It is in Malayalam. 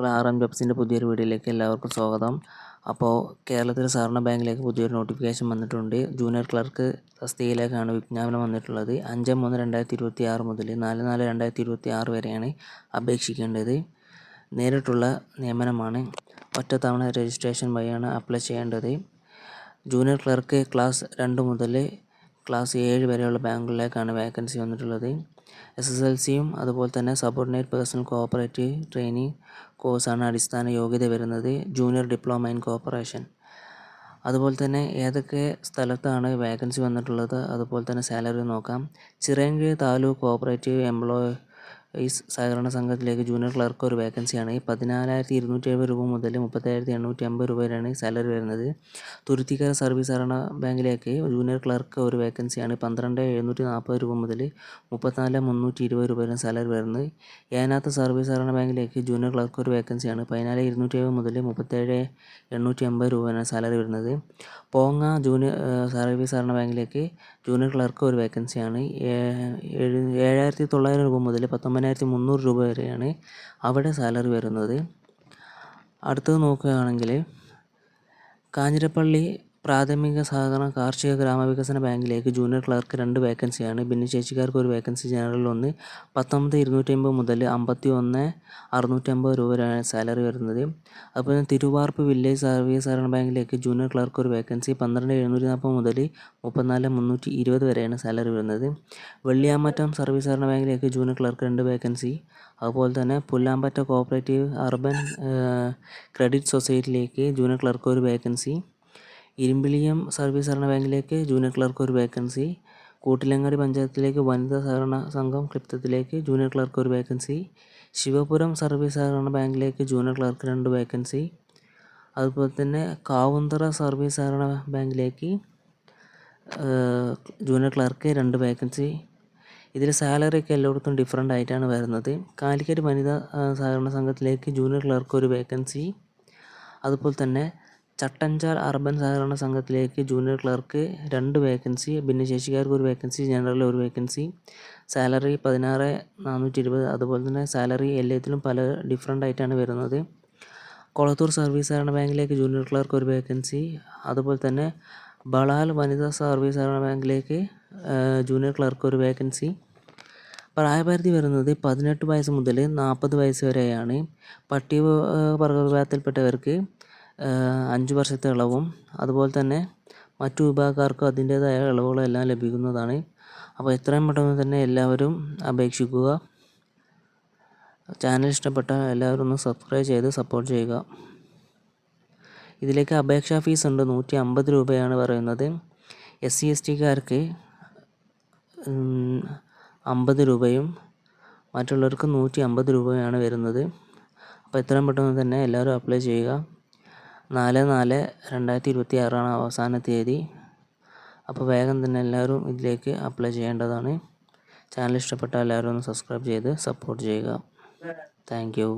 RM ജോബ്സിൻ്റെ പുതിയൊരു വീഡിയോയിലേക്ക് എല്ലാവർക്കും സ്വാഗതം. അപ്പോൾ കേരളത്തിലെ സഹകരണ ബാങ്കിലേക്ക് പുതിയൊരു നോട്ടിഫിക്കേഷൻ വന്നിട്ടുണ്ട്. ജൂനിയർ ക്ലർക്ക് തസ്തികയിലേക്കാണ് വിജ്ഞാപനം വന്നിട്ടുള്ളത്. 5/3/2026 മുതൽ 4/4/2026 വരെയാണ് അപേക്ഷിക്കേണ്ടത്. നേരിട്ടുള്ള നിയമനമാണ്. ഒറ്റത്തവണ രജിസ്ട്രേഷൻ വഴിയാണ് അപ്ലൈ ചെയ്യേണ്ടത്. ജൂനിയർ ക്ലർക്ക് ക്ലാസ് 2 മുതൽ ക്ലാസ് 7 വരെയുള്ള ബാങ്കുകളിലേക്കാണ് വേക്കൻസി വന്നിട്ടുള്ളത്. SSLCയും അതുപോലെ തന്നെ സബോർഡിനേറ്റ് പേഴ്സണൽ കോഓപ്പറേറ്റീവ് ട്രെയിനിങ് കോഴ്സാണ് അടിസ്ഥാന യോഗ്യത വരുന്നത്. Junior diploma in corporation. അതുപോലെ തന്നെ ഏതൊക്കെ സ്ഥലത്താണ് വേക്കൻസി വന്നിട്ടുള്ളത്, അതുപോലെ തന്നെ സാലറി നോക്കാം. ചിറയൻകീഴ് താലൂക്ക് കോഓപ്പറേറ്റീവ് എംപ്ലോയീസ് സഹകരണ സംഘത്തിലേക്ക് ജൂനിയർ ക്ലർക്ക് ഒരു വേക്കൻസിയാണ്. 14,270 രൂപ മുതൽ 30,850 രൂപ വരെയാണ് സാലറി വരുന്നത്. തുരുത്തിക്കര സർവീസ് സഹകരണ ബാങ്കിലേക്ക് ജൂനിയർ ക്ലർക്ക് ഒരു വേക്കൻസിയാണ്. 12,740 രൂപ മുതൽ 34,320 രൂപ വരെ സാലറി വരുന്നത്. ഏനാത്ത് സർവീസ് സഹകരണ ബാങ്കിലേക്ക് ജൂനിയർ ക്ലർക്ക് ഒരു വേക്കൻസിയാണ്. 14,270 മുതൽ 37,880 രൂപ വരെയാണ് സാലറി വരുന്നത്. പോങ്ങ ജൂനിയർ സർവീസ് സഹകരണ ബാങ്കിലേക്ക് ജൂനിയർ ക്ലർക്ക് ഒരു വേക്കൻസിയാണ്. 7,900 രൂപ മുതൽ 19,300 രൂപ വരെയാണ് അവിടെ സാലറി വരുന്നത്. അടുത്തത് നോക്കുകയാണെങ്കിൽ കാഞ്ഞിരപ്പള്ളി പ്രാഥമിക സഹകരണ കാർഷിക ഗ്രാമവികസന ബാങ്കിലേക്ക് ജൂനിയർ ക്ലർക്ക് 2 വേക്കൻസിയാണ്. ഭിന്നശേഷിക്കാർക്ക് ഒരു വേക്കൻസി, ജനറൽ 1. 19,250 മുതൽ 51,650 രൂപ വരെയാണ് സാലറി വരുന്നത്. അതുപോലെ തിരുവാർപ്പ് വില്ലേജ് സർവീസ് സഹകരണ ബാങ്കിലേക്ക് ജൂനിയർ ക്ലർക്ക് ഒരു വേക്കൻസി. 12,740 മുതൽ 34,320 വരെയാണ് സാലറി വരുന്നത്. വെള്ളിയാമറ്റം സർവീസ് സഹകരണ ബാങ്കിലേക്ക് ജൂനിയർ ക്ലർക്ക് 2 വേക്കൻസി. അതുപോലെ തന്നെ പുല്ലാമ്പറ്റ കോഓപ്പറേറ്റീവ് അർബൻ ക്രെഡിറ്റ് സൊസൈറ്റിയിലേക്ക് ജൂനിയർ ക്ലർക്ക് ഒരു വേക്കൻസി. ഇരുമ്പിളിയം സർവീസ് സഹകരണ ബാങ്കിലേക്ക് ജൂനിയർ ക്ലർക്ക് ഒരു വേക്കൻസി. കൂട്ടിലങ്ങാടി പഞ്ചായത്തിലേക്ക് വനിതാ സഹകരണ സംഘം ക്ലിപ്തത്തിലേക്ക് ജൂനിയർ ക്ലർക്ക് ഒരു വേക്കൻസി. ശിവപുരം സർവീസ് സഹകരണ ബാങ്കിലേക്ക് ജൂനിയർ ക്ലർക്ക് 2 വേക്കൻസി. അതുപോലെ തന്നെ കാവുന്തറ സർവീസ് സഹകരണ ബാങ്കിലേക്ക് ജൂനിയർ ക്ലർക്ക് 2 വേക്കൻസി. ഇതിൽ സാലറിയൊക്കെ എല്ലായിടത്തും ഡിഫറെൻ്റ് ആയിട്ടാണ് വരുന്നത്. കാലിക്കറ്റ് വനിതാ സഹകരണ സംഘത്തിലേക്ക് ജൂനിയർ ക്ലർക്ക് ഒരു വേക്കൻസി. അതുപോലെ തന്നെ ചട്ടഞ്ചാൽ അർബൻ സഹകരണ സംഘത്തിലേക്ക് ജൂനിയർ ക്ലർക്ക് 2 വേക്കൻസി. ഭിന്നശേഷിക്കാർക്ക് ഒരു വേക്കൻസി, ജനറൽ ഒരു വേക്കൻസി. സാലറി 16,420. അതുപോലെ തന്നെ സാലറി എല്ലാത്തിലും പല ഡിഫറെൻ്റ് ആയിട്ടാണ് വരുന്നത്. കൊളത്തൂർ സർവീസ് സഹകരണ ബാങ്കിലേക്ക് ജൂനിയർ ക്ലർക്ക് ഒരു വേക്കൻസി. അതുപോലെ തന്നെ ബളാൽ വനിതാ സർവീസ് സഹകരണ ബാങ്കിലേക്ക് ജൂനിയർ ക്ലർക്ക് ഒരു വേക്കൻസി. പ്രായപരിധി വരുന്നത് 18 വയസ്സ് മുതൽ 40 വയസ്സ് വരെയാണ്. പട്ടികവർഗ വിഭാഗത്തിൽപ്പെട്ടവർക്ക് 5 വർഷത്തെ ഇളവും അതുപോലെ തന്നെ മറ്റു വിഭാഗക്കാർക്കും അതിൻ്റേതായ ഇളവുകളെല്ലാം ലഭിക്കുന്നതാണ്. അപ്പോൾ എത്രയും പെട്ടെന്ന് തന്നെ എല്ലാവരും അപേക്ഷിക്കുക. ചാനൽ ഇഷ്ടപ്പെട്ട എല്ലാവരും ഒന്ന് സബ്സ്ക്രൈബ് ചെയ്ത് സപ്പോർട്ട് ചെയ്യുക. ഇതിലേക്ക് അപേക്ഷാ ഫീസ് ഉണ്ട്, 150 രൂപയാണ് പറയുന്നത്. SC/ST-കാർക്ക് 50 രൂപയും മറ്റുള്ളവർക്ക് 150 രൂപയാണ് വരുന്നത്. അപ്പോൾ എത്രയും പെട്ടെന്ന് തന്നെ എല്ലാവരും അപ്ലൈ ചെയ്യുക. 4/4/2026 അവസാന തീയതി. അപ്പോൾ വേഗം തന്നെ എല്ലാവരും ഇതിലേക്ക് അപ്ലൈ ചെയ്യേണ്ടതാണ്. ചാനൽ ഇഷ്ടപ്പെട്ട എല്ലാവരും ഒന്ന് സബ്സ്ക്രൈബ് ചെയ്ത് സപ്പോർട്ട് ചെയ്യുക. Thank you.